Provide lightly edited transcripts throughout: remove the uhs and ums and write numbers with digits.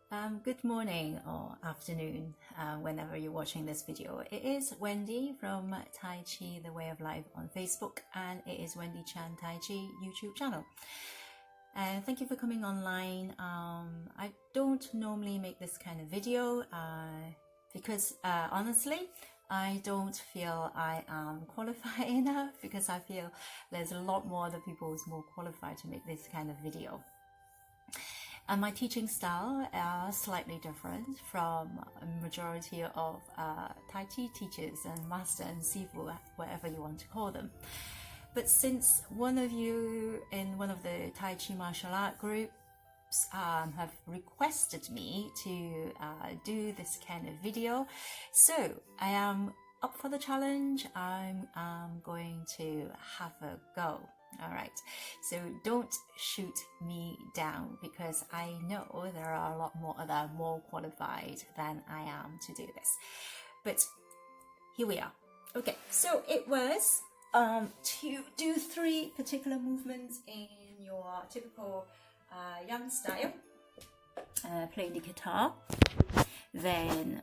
Good morning or afternoon, whenever you're watching this video. It is Wendy from Tai Chi The Way of Life on Facebook, and it is Wendy Chan Tai Chi YouTube channel. Thank you for coming online. I don't normally make this kind of video because honestly, I don't feel I am qualified enough, because I feel there's a lot more other people who's more qualified to make this kind of video. And my teaching style are slightly different from a majority of Tai Chi teachers and master and sifu, whatever you want to call them. But since one of you in one of the Tai Chi martial art groups have requested me to do this kind of video, so I am up for the challenge. I'm going to have a go. All right, so don't shoot me down, because I know there are a lot more that are more qualified than I am to do this. But here we are. Okay, so it was to do 3 particular movements in your typical Yang style, playing the guitar, then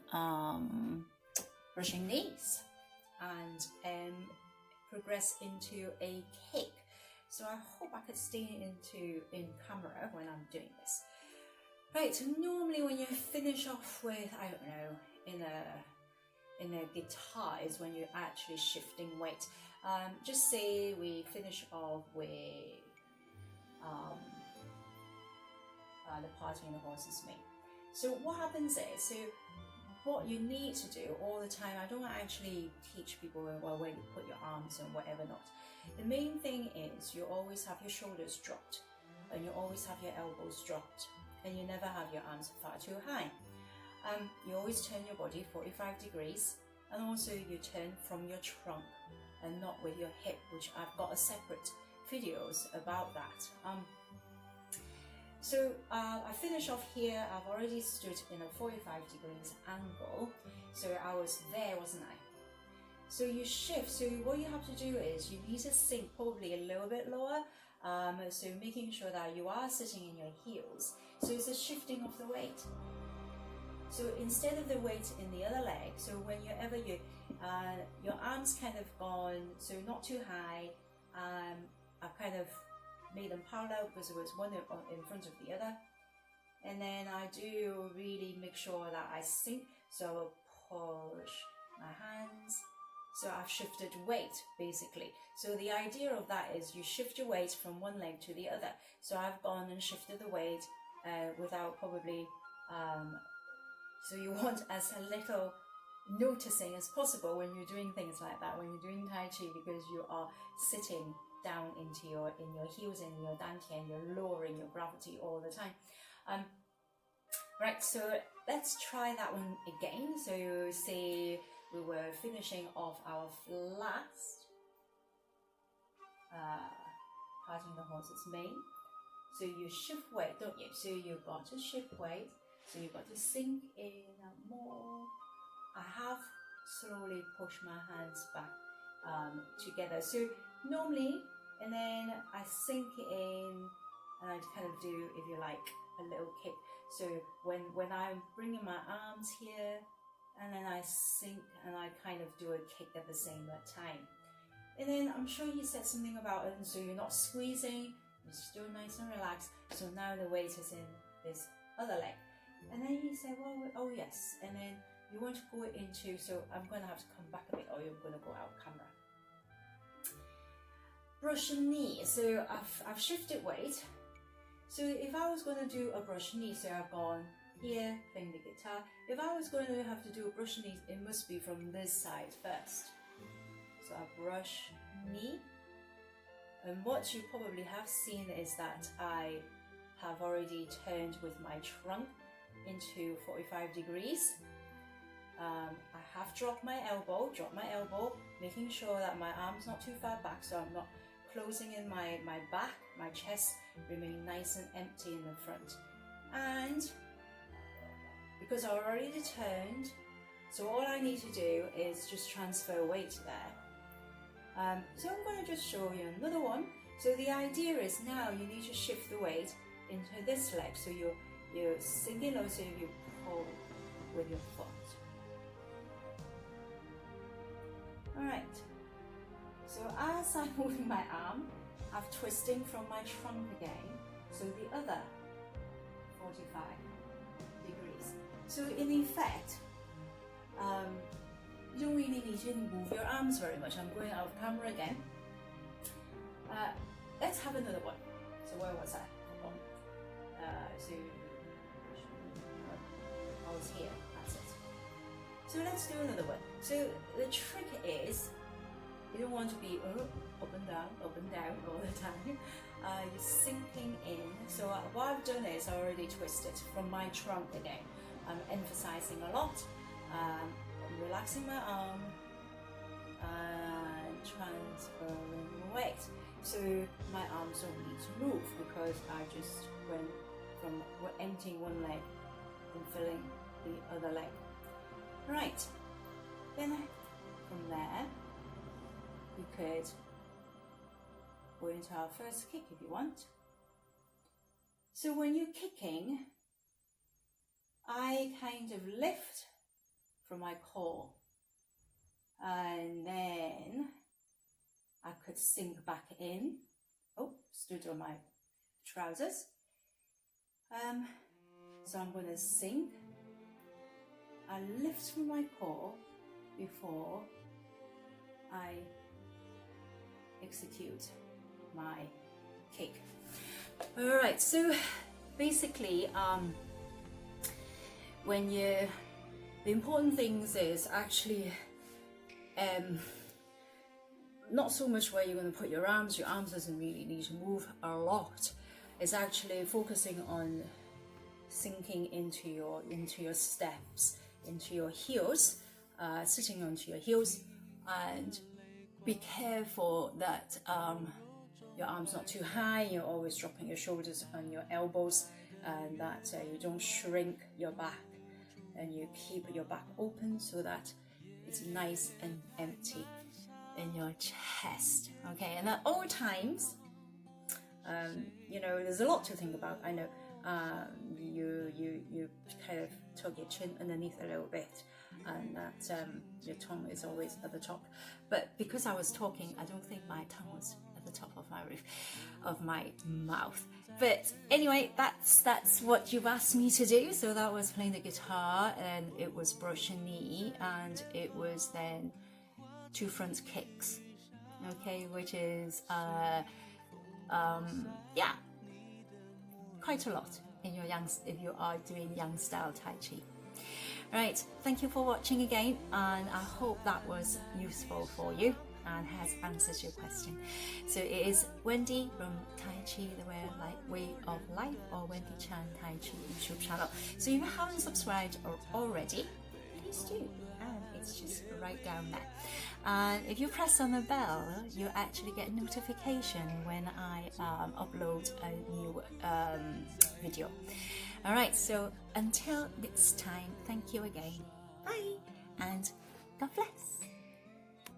brushing knees, and progress into a kick. So I hope I could stay in camera when I'm doing this. Right, so normally when you finish off with, I don't know, in a guitar is when you're actually shifting weight. Just say we finish off with the party in the horse's mane. So what happens is, so what you need to do all the time, I don't actually teach people where you put your arms and whatever not. The main thing is you always have your shoulders dropped, and you always have your elbows dropped, and you never have your arms far too high. You always turn your body 45 degrees, and also you turn from your trunk and not with your hip, which I've got a separate videos about that. So I finish off here. I've already stood in a 45 degrees angle, so I was there, wasn't I? So you shift. So what you have to do is you need to sink probably a little bit lower. So making sure that you are sitting in your heels. So it's a shifting of the weight. So instead of the weight in the other leg, so whenever your arms kind of gone, so not too high, I've kind of made them parallel because it was one in front of the other. And then I do really make sure that I sink. So I'll push my hands. So I've shifted weight, basically. So the idea of that is you shift your weight from one leg to the other. So I've gone and shifted the weight without probably, so you want as little noticing as possible when you're doing things like that, when you're doing Tai Chi, because you are sitting down into your heels and your dantian, you're lowering your gravity all the time. Right, so let's try that one again. So you see, we were finishing off our last parting the horse's mane. So you shift weight, don't you? So you've got to shift weight. So you've got to sink in more. I have slowly pushed my hands back together. So normally, and then I sink in, and I kind of do, if you like, a little kick. So when I'm bringing my arms here, and then I sink and I kind of do a kick at the same time. And then I'm sure you said something about it, and so you're not squeezing, you're still nice and relaxed. So now the weight is in this other leg. And then you say, well, oh yes. And then you want to go into, so I'm going to have to come back a bit, or you're going to go out camera. Brush a knee. So I've shifted weight. So if I was going to do a brush knee, so I've gone here, playing the guitar. If I was going to have to do a brush knee, it must be from this side first. So I brush knee. And what you probably have seen is that I have already turned with my trunk into 45 degrees. I have dropped my elbow, making sure that my arm's not too far back, so I'm not closing in my back, my chest remain nice and empty in the front. And because I already turned, so all I need to do is just transfer weight there. So I'm going to just show you another one. So the idea is now you need to shift the weight into this leg. So You sink in low, so you pull with your foot. Alright, so as I'm moving my arm, I'm twisting from my trunk again, so the other 45 degrees. So in effect, you don't really need to move your arms very much. I'm going out of camera again. Let's have another one. So where was I? So I was here, that's it. So let's do another one. So the trick is, you don't want to be up and down all the time. You're sinking in. So what I've done is I already twisted from my trunk again. I'm emphasizing a lot. I'm relaxing my arm and transferring weight. So my arms don't need to move because I just went from emptying one leg and filling the other leg. Right, then from there you could go into our first kick if you want. So when you're kicking, I kind of lift from my core and then I could sink back in. Oh, stood on my trousers. So I'm going to sink. I lift from my core before I execute my kick. All right, so basically, the important things is actually not so much where you're going to put your arms. Your arms doesn't really need to move a lot. It's actually focusing on sinking into your steps, into your heels, sitting onto your heels, and be careful that your arms not too high. You're always dropping your shoulders on your elbows, and that you don't shrink your back, and you keep your back open so that it's nice and empty in your chest. Okay, and at all times, there's a lot to think about. I know you kind of tuck your chin underneath a little bit, and that your tongue is always at the top. But because I was talking, I don't think my tongue was at the top of my roof of my mouth. But anyway, that's what you've asked me to do. So that was playing the guitar, and it was brush and knee, and it was then 2 front kicks. Okay, which is quite a lot in your if you are doing Yang style Tai Chi. Right, thank you for watching again, and I hope that was useful for you and has answered your question. So it is Wendy from Tai Chi the Way of Life, or Wendy Chan Tai Chi YouTube channel. So if you haven't subscribed already, please do, and it's just right down there. And if you press on the bell, you actually get notification when I upload a new video. All right, so until next time, thank you again. Bye, and God bless.